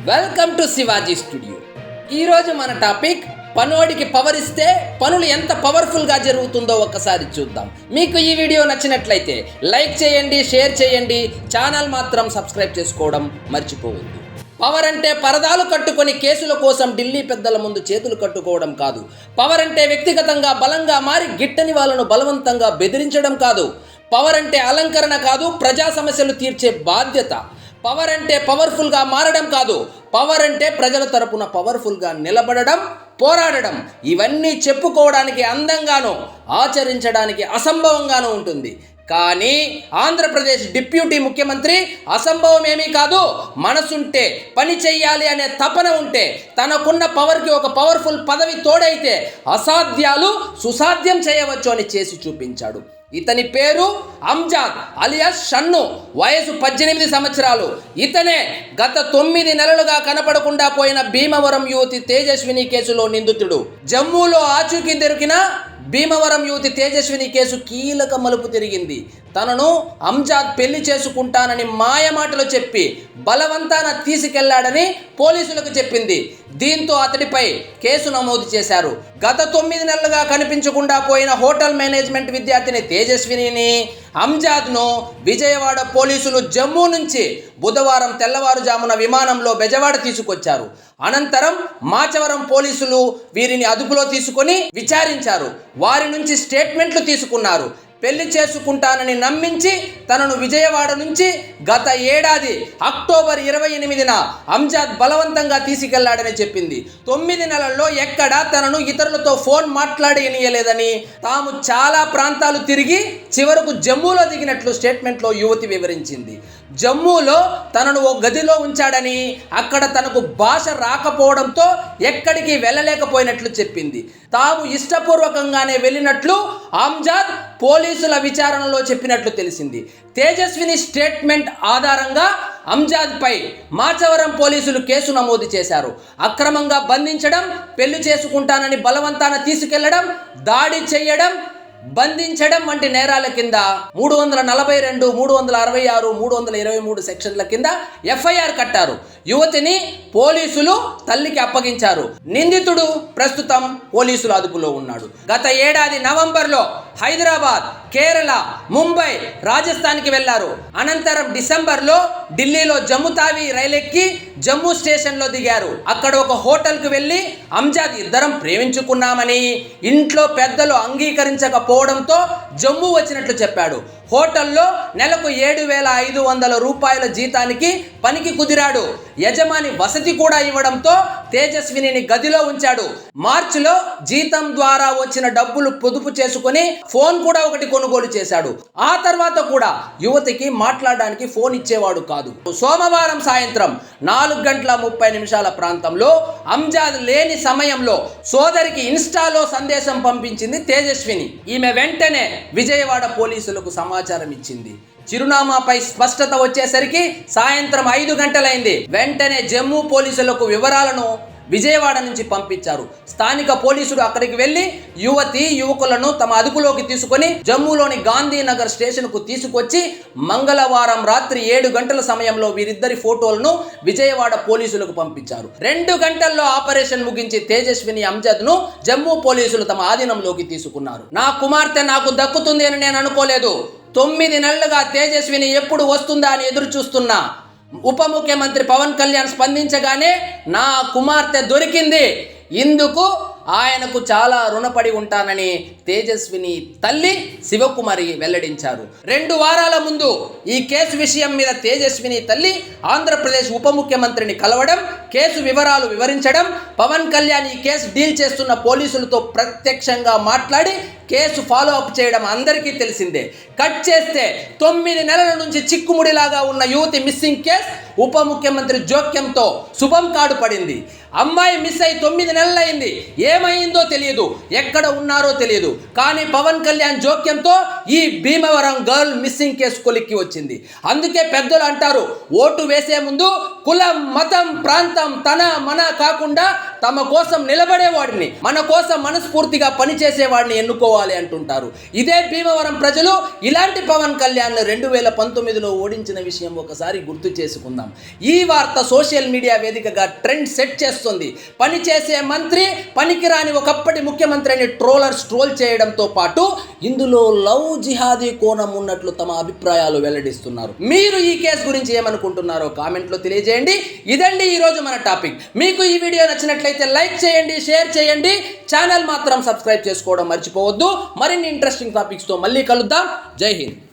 Welcome to Shivaji studio. ఈరోజు మన topic పనోడికి power ఇస్తే పనులు ఎంత పవర్ఫుల్గా జరుగుతుందో ఒక్కసారి చూద్దాం. మీకు ఈ వీడియో నచ్చినట్లయితే లైక్ చేయండి, షేర్ చేయండి, ఛానల్ మాత్రం సబ్స్క్రైబ్ చేసుకోవడం మర్చిపోవద్దు. పవర్ అంటే పరదాలు కట్టుకొని కేసుల కోసం ఢిల్లీ పెద్దల ముందు చేతులు కట్టుకోవడం కాదు. పవర్ అంటే వ్యక్తిగతంగా బలంగా మారి గిట్టని వాళ్ళను బలవంతంగా బెదిరించడం కాదు. పవర్ అంటే అలంకరణ కాదు, ప్రజా సమస్యలు తీర్చే బాధ్యత. పవర్ అంటే పవర్ఫుల్గా మారడం కాదు, పవర్ అంటే ప్రజల తరపున పవర్ఫుల్గా నిలబడడం, పోరాడడం. ఇవన్నీ చెప్పుకోవడానికి అందంగానూ ఆచరించడానికి అసంభవంగానూ ఉంటుంది. కానీ ఆంధ్రప్రదేశ్ డిప్యూటీ ముఖ్యమంత్రి అసంభవం ఏమీ కాదు. మనసుంటే పని చెయ్యాలి అనే తపన ఉంటే, తనకున్న పవర్కి ఒక పవర్ఫుల్ పదవి తోడైతే అసాధ్యాలు సుసాధ్యం చేయవచ్చు అని చేసి చూపించాడు. ఇతని పేరు అంజాద్ అలియాస్ షన్ను. వయసు 18 సంవత్సరాలు. ఇతనే గత 9 నెలలుగా కనపడకుండా పోయిన భీమవరం యువతి తేజస్విని కేసులో నిందితుడు. జమ్మూలో ఆచూకీ దొరికిన భీమవరం యువతి తేజస్విని కేసు కీలక మలుపు తిరిగింది. తనను అంజాద్ పెళ్లి చేసుకుంటానని మాయమాటలు చెప్పి బలవంతాన తీసుకెళ్లాడని పోలీసులకు చెప్పింది. దీంతో అతడిపై కేసు నమోదు చేశారు. గత 9 నెలలుగా కనిపించకుండా పోయిన హోటల్ మేనేజ్మెంట్ విద్యార్థిని తేజస్వినిని, అంజాద్ను విజయవాడ పోలీసులు జమ్మూ నుంచి బుధవారం తెల్లవారుజామున విమానంలో బెజవాడ తీసుకొచ్చారు. అనంతరం మాచవరం పోలీసులు వీరిని అదుపులో తీసుకొని విచారించారు. వారి నుంచి స్టేట్మెంట్లు తీసుకున్నారు. పెళ్లి చేసుకుంటానని నమ్మించి తనను విజయవాడ నుంచి గత ఏడాది అక్టోబర్ 28న అంజాద్ బలవంతంగా తీసుకెళ్లాడని చెప్పింది. 9 నెలల్లో ఎక్కడా తనను ఇతరులతో ఫోన్ మాట్లాడనియలేదని, తాము చాలా ప్రాంతాలు తిరిగి చివరకు జమ్మూలో దిగినట్లు స్టేట్మెంట్లో యువతి వివరించింది. జమ్మూలో తనను ఓ గదిలో ఉంచాడని, అక్కడ తనకు భాష రాకపోవడంతో ఎక్కడికి వెళ్ళలేకపోయినట్లు చెప్పింది. తాము ఇష్టపూర్వకంగానే వెళ్ళినట్లు అంజాద్ పోలీసుల విచారణలో చెప్పినట్లు తెలిసింది. తేజస్విని స్టేట్మెంట్ ఆధారంగా అంజాద్పై మాచవరం పోలీసులు కేసు నమోదు చేశారు. అక్రమంగా బంధించడం, పెళ్లి చేసుకుంటానని బలవంతాన తీసుకెళ్లడం, దాడి చేయడం, బంధించడం వంటి నేరాల కింద 342, 366, 323 సెక్షన్ల కింద ఎఫ్ఐఆర్ కట్టారు. యువతిని పోలీసులు తల్లికి అప్పగించారు. నిందితుడు ప్రస్తుతం పోలీసుల అదుపులో ఉన్నాడు. గత ఏడాది నవంబర్లో హైదరాబాద్, కేరళ, ముంబై, రాజస్థాన్కి వెళ్లారు. అనంతరం డిసెంబర్లో ఢిల్లీలో జమ్మూ తావి రైలెక్కి జమ్మూ స్టేషన్లో దిగారు. అక్కడ ఒక హోటల్కు వెళ్ళి అంజాద్ ఇద్దరం ప్రేమించుకున్నామని, ఇంట్లో పెద్దలు అంగీకరించకపోవడంతో జమ్మూ వచ్చినట్లు చెప్పాడు. హోటల్లో నెలకు 7,500 రూపాయల జీతానికి పనికి కుదిరాడు. యజమాని వసతి కూడా ఇవ్వడంతో తేజస్విని గదిలో ఉంచాడు. మార్చిలో జీతం ద్వారా వచ్చిన డబ్బులు పొదుపు చేసుకుని ఫోన్ కూడా ఒకటి కొనుగోలు చేశాడు. ఆ తర్వాత కూడా యువతికి మాట్లాడడానికి ఫోన్ ఇచ్చేవాడు కాదు. సోమవారం సాయంత్రం 4:30 ప్రాంతంలో అంజాద్ లేని సమయంలో సోదరికి ఇన్స్టాలో సందేశం పంపించింది తేజస్విని. ఈమె వెంటనే విజయవాడ పోలీసులకు సమాచారం ఇచ్చింది. చిరునామాపై స్పష్టత వచ్చేసరికి సాయంత్రం 5 గంటలైంది. వెంటనే జమ్మూ పోలీసులకు వివరాలను విజయవాడ నుంచి పంపించారు. స్థానిక పోలీసులు అక్కడికి వెళ్లి యువతి యువకులను తమ అదుపులోకి తీసుకొని జమ్మూలోని గాంధీనగర్ స్టేషన్కు తీసుకొచ్చి మంగళవారం రాత్రి 7 గంటల సమయంలో వీరిద్దరి ఫోటోలను విజయవాడ పోలీసులకు పంపించారు. 2 గంటల్లో ఆపరేషన్ ముగించి తేజస్విని, అంజద్ను జమ్మూ పోలీసులు తమ ఆధీనంలోకి తీసుకున్నారు. నా కుమార్తె నాకు దక్కుతుంది అని నేను అనుకోలేదు. 9 నెలలుగా తేజస్విని ఎప్పుడు వస్తుందా అని ఎదురు చూస్తున్నా. ఉప ముఖ్యమంత్రి పవన్ కళ్యాణ్ స్పందించగానే నా కుమార్తె దొరికింది. ఇందుకు ఆయనకు చాలా రుణపడి ఉంటానని తేజస్విని తల్లి శివకుమారి వెల్లడించారు. 2 వారాల ముందు ఈ కేసు విషయం మీద తేజస్విని తల్లి ఆంధ్రప్రదేశ్ ఉప ముఖ్యమంత్రిని కలవడం, కేసు వివరాలు వివరించడం, పవన్ కళ్యాణ్ ఈ కేసు డీల్ చేస్తున్న పోలీసులతో ప్రత్యక్షంగా మాట్లాడి కేసు ఫాలో అప్ చేయడం అందరికీ తెలిసిందే. కట్ చేస్తే 9 నెలల నుంచి చిక్కుముడిలాగా ఉన్న యువతి మిస్సింగ్ కేసు ఉప ముఖ్యమంత్రి జోక్యంతో శుభం కాడు పడింది. అమ్మాయి మిస్ అయి 9 నెలలైంది. ఏమైందో తెలియదు, ఎక్కడ ఉన్నారో తెలియదు. కానీ పవన్ కళ్యాణ్ జోక్యంతో ఈ భీమవరం గర్ల్ మిస్సింగ్ కేసు కొలిక్కి వచ్చింది. అందుకే పెద్దలు అంటారు, ఓటు వేసే ముందు కులం, మతం, ప్రాంతం, తన మన కాకుండా తమ కోసం నిలబడేవాడిని, మన కోసం మనస్ఫూర్తిగా పనిచేసేవాడిని ఎన్నుకోవాలి అంటుంటారు. ఇదే భీమవరం ప్రజలు ఇలాంటి పవన్ కళ్యాణ్ 2019లో ఓడించిన విషయం ఒకసారి గుర్తు చేసుకుందాం. ఈ వార్త సోషల్ మీడియా వేదికగా ట్రెండ్ సెట్ చేస్తుంది. పనిచేసే మంత్రి పనికిరాని ఒకప్పటి ముఖ్యమంత్రి అని ట్రోలర్స్ ట్రోల్ చేయడంతో పాటు ఇందులో లవ్ జిహాదీ కోణం ఉన్నట్లు తమ అభిప్రాయాలు వెల్లడిస్తున్నారు. మీరు ఈ కేసు గురించి ఏమనుకుంటున్నారో కామెంట్లో తెలియజేయండి. ఇదండి ఈరోజు మన టాపిక్. మీకు ఈ వీడియో నచ్చినట్లయితే లైక్ చేయండి, షేర్ చేయండి, ఛానల్ మాత్రం సబ్స్క్రైబ్ చేసుకోవడం మర్చిపోవద్దు. మరిన్ని ఇంట్రెస్టింగ్ టాపిక్స్తో మళ్ళీ కలుద్దాం. జై హింద్.